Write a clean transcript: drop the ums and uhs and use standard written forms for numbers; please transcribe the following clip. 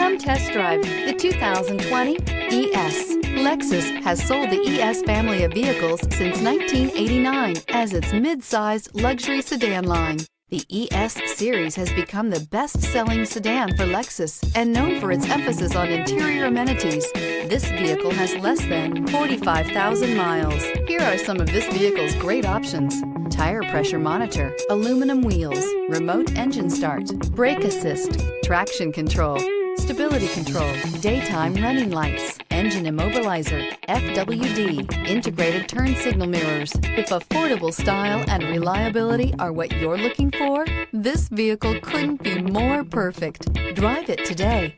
Come test drive the 2020 ES. Lexus has sold the ES family of vehicles since 1989 as its mid-sized luxury sedan line. The ES series has become the best-selling sedan for Lexus and known for its emphasis on interior amenities. This vehicle has less than 45,000 miles. Here are some of this vehicle's great options: tire pressure monitor, aluminum wheels, remote engine start, brake assist, traction control, stability control, daytime running lights, engine immobilizer, FWD, integrated turn signal mirrors. If affordable style and reliability are what you're looking for, this vehicle couldn't be more perfect. Drive it today.